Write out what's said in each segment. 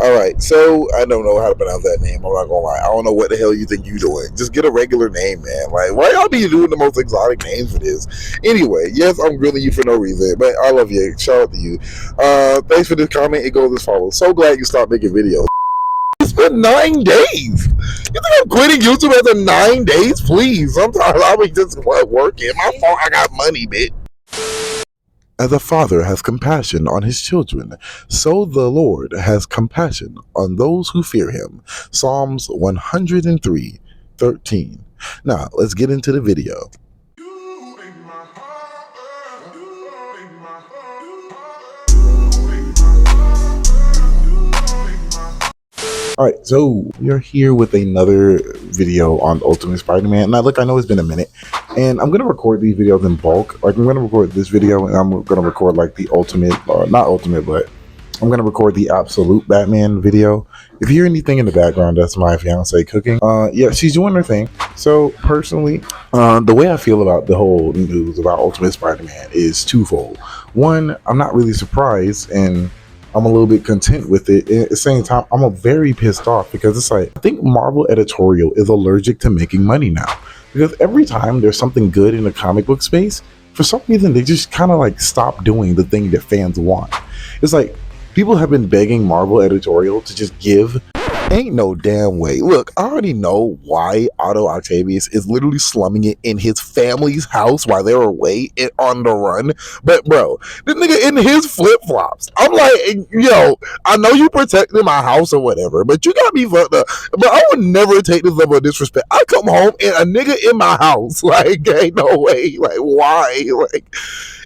All right, so I don't know how to pronounce that name. I'm not gonna lie. I don't know what the hell you think you doing. Just get a regular name, man. Like, why y'all be doing the most exotic names for this? Anyway, yes, I'm grilling you for no reason, but I love you. Shout out to you. Thanks for this comment. It goes as follows. So glad you stopped making videos. It's been 9 days. You think I'm quitting YouTube after 9 days? Please. Sometimes I'll be just working. My fault. I got money, bitch. As a father has compassion on his children, so the Lord has compassion on those who fear him. Psalms 103:13. Now, let's get into the video. Alright, so you're here with another video on Ultimate Spider-Man. Now, look, I know it's been a minute, and I'm going to record these videos in bulk. Like, I'm going to record this video, and I'm going to record, like, the Ultimate, not Ultimate, but I'm going to record the Absolute Batman video. If you hear anything in the background, that's my fiance cooking. Yeah, she's doing her thing. So, personally, the way I feel about the whole news about Ultimate Spider-Man is twofold. One, I'm not really surprised, and I'm a little bit content with it. At the same time, I'm very pissed off because it's like, I think Marvel editorial is allergic to making money now. Because every time there's something good in the comic book space, for some reason, they just kind of like stop doing the thing that fans want. It's like, people have been begging Marvel editorial to just give. Ain't no damn way. Look, I already know why Otto Octavius is literally slumming it in his family's house while they're away and on the run. But bro, this nigga in his flip-flops. I'm like, yo, I know you protected my house or whatever, but you got me fucked up. But I would never take this level of disrespect. I come home and a nigga in my house. Like, ain't no way. Like, why? Like,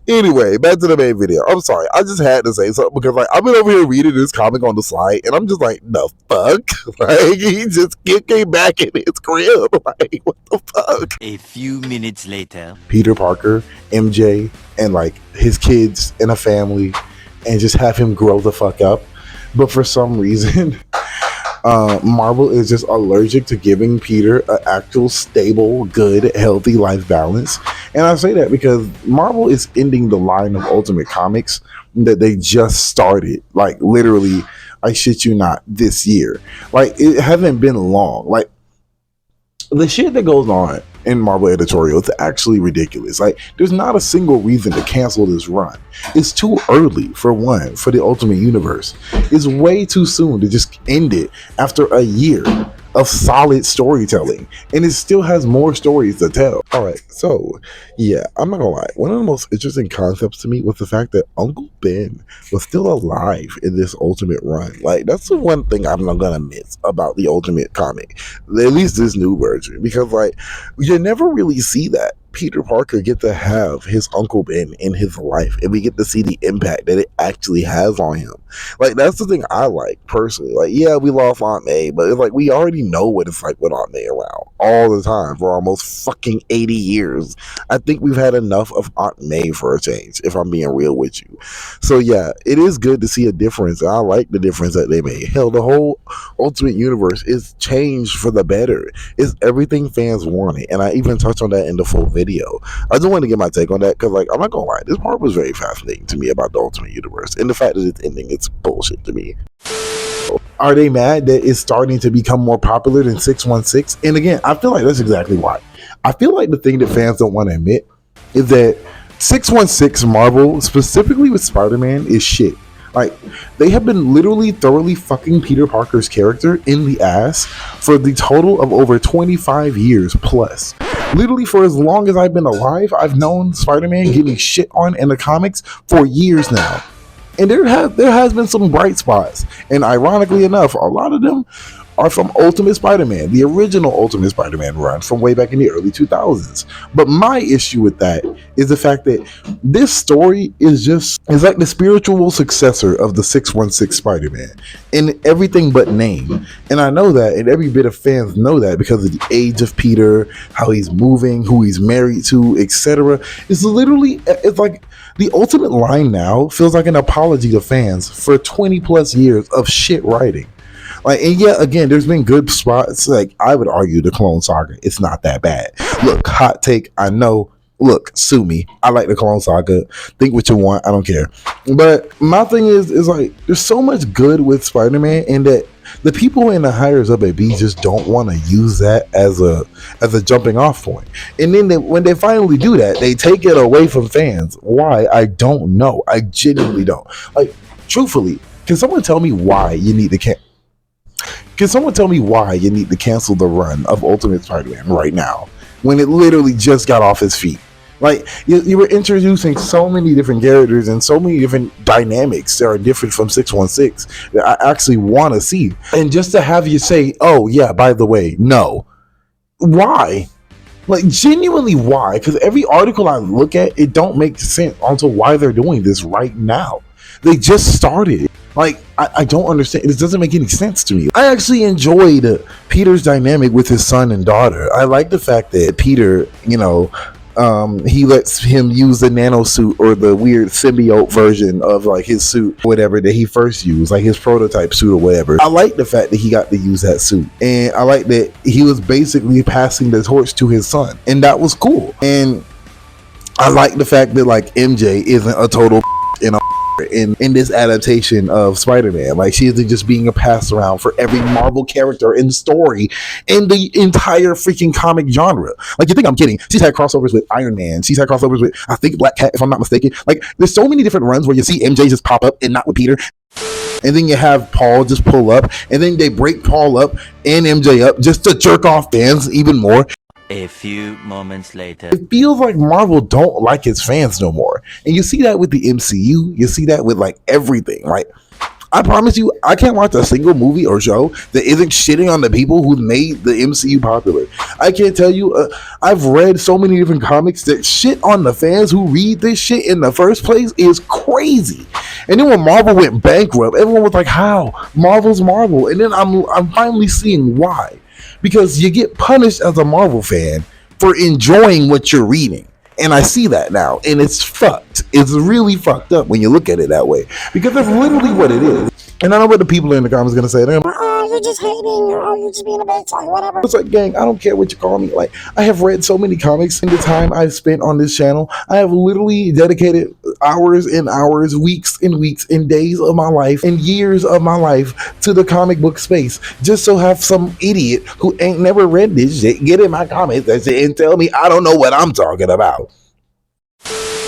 anyway, back to the main video. I'm sorry. I just had to say something because, like, I've been over here reading this comic on the slide, and I'm just like, the fuck? Like, he just came back in his crib. Like, what the fuck? A few minutes later, Peter Parker, MJ, and, like, his kids and a family, and just have him grow the fuck up. But for some reason, Marvel is just allergic to giving Peter an actual stable, good, healthy life balance. And I say that because Marvel is ending the line of Ultimate Comics that they just started. Like, literally, I shit you not, this year. Like, it hasn't been long. Like, the shit that goes on in Marvel editorial, it's actually ridiculous. Like, there's not a single reason to cancel this run. It's too early, for one, for the Ultimate Universe. It's way too soon to just end it after a year of solid storytelling, and it still has more stories to tell. All right, so yeah, I'm not gonna lie, one of the most interesting concepts to me was the fact that Uncle Ben was still alive in this Ultimate run. Like, that's the one thing I'm not gonna miss about the Ultimate comic, at least this new version, because like, you never really see that Peter Parker get to have his Uncle Ben in his life, and we get to see the impact that it actually has on him. Like, that's the thing I like personally. Like, yeah, we lost Aunt May, but it's like, we already know what it's like with Aunt May around all the time for almost fucking 80 years. I think we've had enough of Aunt May for a change, if I'm being real with you. So yeah, it is good to see a difference. I like the difference that they made. Hell, the whole Ultimate Universe is changed for the better. It's everything fans wanted, and I even touched on that in the full video. I just want to get my take on that because, like, I'm not gonna lie, this part was very fascinating to me about the Ultimate Universe, and the fact that it's ending, it's bullshit to me. Are they mad that it's starting to become more popular than 616? And again, I feel like that's exactly why. I feel like the thing that fans don't want to admit is that 616 Marvel, specifically with Spider-Man, is shit. Like, they have been literally thoroughly fucking Peter Parker's character in the ass for the total of over 25 years plus. Literally, for as long as I've been alive, I've known Spider-Man getting shit on in the comics for years now. And there has been some bright spots. And ironically enough, a lot of them are from Ultimate Spider-Man, the original Ultimate Spider-Man run from way back in the early 2000s. But my issue with that is the fact that this story is like the spiritual successor of the 616 Spider-Man in everything but name. And I know that, and every bit of fans know that because of the age of Peter, how he's moving, who he's married to, etc. It's like the Ultimate line now feels like an apology to fans for 20 plus years of shit writing. Like, and yeah, again, there's been good spots. Like, I would argue the Clone Saga, it's not that bad. Look, hot take, I know, look, sue me. I like the Clone Saga. Think what you want. I don't care. But my thing is like, there's so much good with Spider-Man, and that the people in the hires up at B just don't want to use that as a jumping off point. And then when they finally do that, they take it away from fans. Why? I don't know. I genuinely don't. Like, truthfully, can someone tell me why you need to Can someone tell me why you need to cancel the run of Ultimate Spider-Man right now, when it literally just got off his feet? Like, you were introducing so many different characters and so many different dynamics that are different from 616 that I actually want to see. And just to have you say, oh, yeah, by the way, no. Why? Like, genuinely, why? Because every article I look at, it don't make sense onto why they're doing this right now. They just started. Like, I don't understand. It doesn't make any sense to me. I actually enjoyed Peter's dynamic with his son and daughter. I like the fact that Peter, he lets him use the nano suit, or the weird symbiote version of like his suit, whatever, that he first used, like his prototype suit or whatever. I like the fact that he got to use that suit, and I like that he was basically passing the torch to his son, and that was cool. And I like the fact that like MJ isn't a total in this adaptation of Spider-Man. Like, she isn't just being a pass around for every Marvel character and story in the entire freaking comic genre. Like, you think I'm kidding? She's had crossovers with Iron Man. She's had crossovers with, I think, Black Cat, if I'm not mistaken. Like, there's so many different runs where you see MJ just pop up and not with Peter. And then you have Paul just pull up, and then they break Paul up and MJ up just to jerk off fans even more. A few moments later. It feels like Marvel don't like its fans no more. And you see that with the MCU. You see that with like everything. Like, I promise you, I can't watch a single movie or show that isn't shitting on the people who made the MCU popular. I can't tell you, I've read so many different comics that shit on the fans who read this shit in the first place is crazy. And then when Marvel went bankrupt, everyone was like, how? Marvel's Marvel. And then I'm finally seeing why. Because you get punished as a Marvel fan for enjoying what you're reading. And I see that now. And it's fucked. It's really fucked up when you look at it that way. Because that's literally what it is. And I know what the people in the comments are going to say. They're like, oh, you're just hating. Oh, you're just being a bitch. Like, whatever. It's like, gang, I don't care what you call me. Like, I have read so many comics in the time I've spent on this channel. I have literally dedicated hours and hours, weeks and weeks and days of my life and years of my life to the comic book space. Just so have some idiot who ain't never read this shit get in my comments and tell me I don't know what I'm talking about.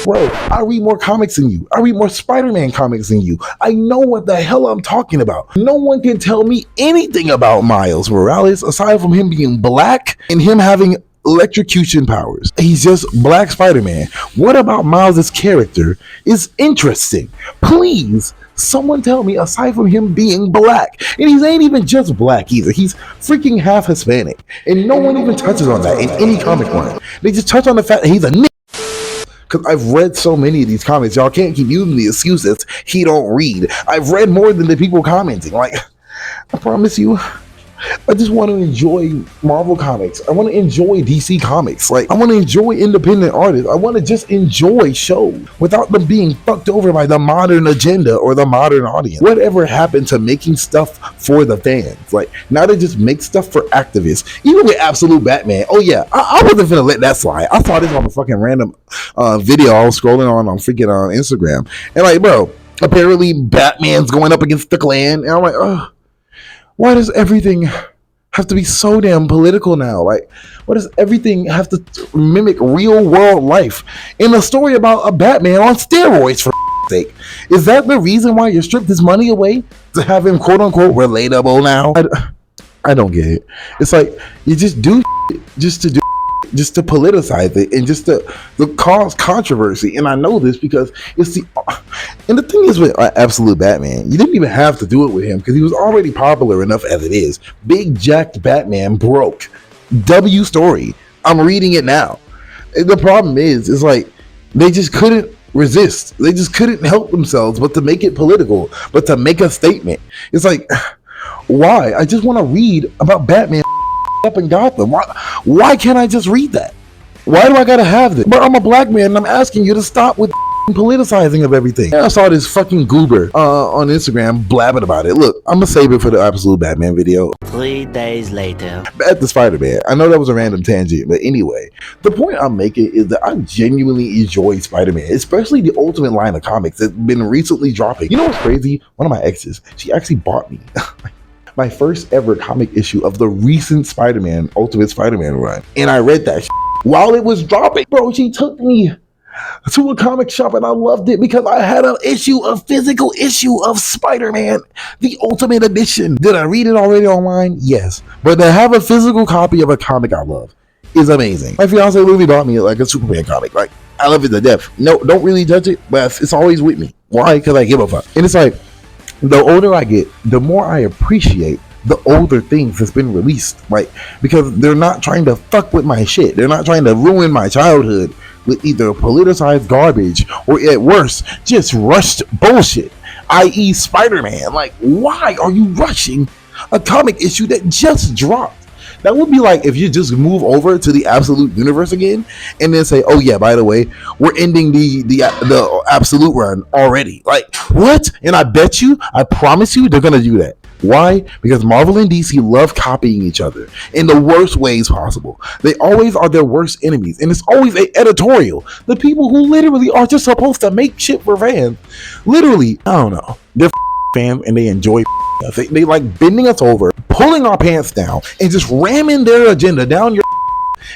Bro, I read more comics than you. I read more Spider-Man comics than you. I know what the hell I'm talking about. No one can tell me anything about Miles Morales aside from him being black and him having electrocution powers. He's just Black Spider-Man. What about Miles' character is interesting? Please, someone tell me, aside from him being black. And he ain't even just black either. He's freaking half Hispanic. And no one even touches on that in any comic run. They just touch on the fact that he's a nigga. Because I've read so many of these comments. Y'all can't keep using the excuses he don't read. I've read more than the people commenting. Like, I promise you, I just want to enjoy Marvel comics. I want to enjoy DC comics. Like, I want to enjoy independent artists. I want to just enjoy shows without them being fucked over by the modern agenda or the modern audience. Whatever happened to making stuff for the fans? Like, now they just make stuff for activists. Even with Absolute Batman. Oh yeah, I wasn't gonna let that slide. I saw this on a fucking random video I was scrolling on freaking Instagram. And like, bro, apparently Batman's going up against the Klan. And I'm like, oh, why does everything have to be so damn political now? Like, why does everything have to mimic real world life in a story about a Batman on steroids, for sake? Is that the reason why you stripped his money away to have him quote unquote relatable now? I don't get it. It's like you just do just to politicize it and just to cause controversy. And I know this because it's and the thing is with Absolute Batman, you didn't even have to do it with him because he was already popular enough as it is. Big jacked Batman broke. W story. I'm reading it now. And the problem is like they just couldn't resist. They just couldn't help themselves but to make it political, but to make a statement. It's like, why? I just want to read about Batman up in Gotham. Why can't I just read that? Why do I gotta have this? But I'm a black man and I'm asking you to stop with politicizing of everything. And I saw this fucking goober on Instagram blabbing about it. Look, I'm gonna save it for the absolute Batman video. 3 days later. At the Spider-Man. I know that was a random tangent, but anyway, the point I'm making is that I genuinely enjoy Spider-Man, especially the Ultimate line of comics that's been recently dropping. You know what's crazy? One of my exes, she actually bought me my first ever comic issue of the recent Spider-Man, Ultimate Spider-Man run, and I read that while it was dropping. Bro, she took me to a comic shop and I loved it because I had a physical issue of Spider-Man, the Ultimate Edition. Did I read it already online? Yes. But to have a physical copy of a comic I love is amazing. My fiance literally bought me like a Superman comic. Like, I love it to death. No, don't really judge it, but it's always with me. Why? Because I give a fuck. And it's like, the older I get, the more I appreciate the older things that's been released. Like, because they're not trying to fuck with my shit. They're not trying to ruin my childhood with either politicized garbage or at worst, just rushed bullshit, i.e. Spider-Man. Like, why are you rushing a comic issue that just dropped? That would be like if you just move over to the Absolute Universe again and then say, oh yeah, by the way, we're ending the Absolute run already. Like, what? And I bet you, I promise you, they're gonna do that. Why? Because Marvel and DC love copying each other in the worst ways possible. They always are their worst enemies, and it's always an editorial. The people who literally are just supposed to make shit for fans. Literally, I don't know. They're fans and they enjoy us. They like bending us over, pulling our pants down, and just ramming their agenda down your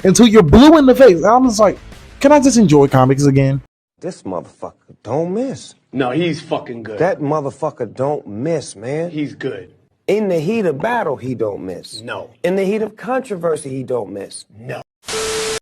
until you're blue in the face. And I'm just like, can I just enjoy comics again? This motherfucker don't miss. No, he's fucking good. That motherfucker don't miss, man. He's good. In the heat of battle, he don't miss. No. In the heat of controversy, he don't miss. No.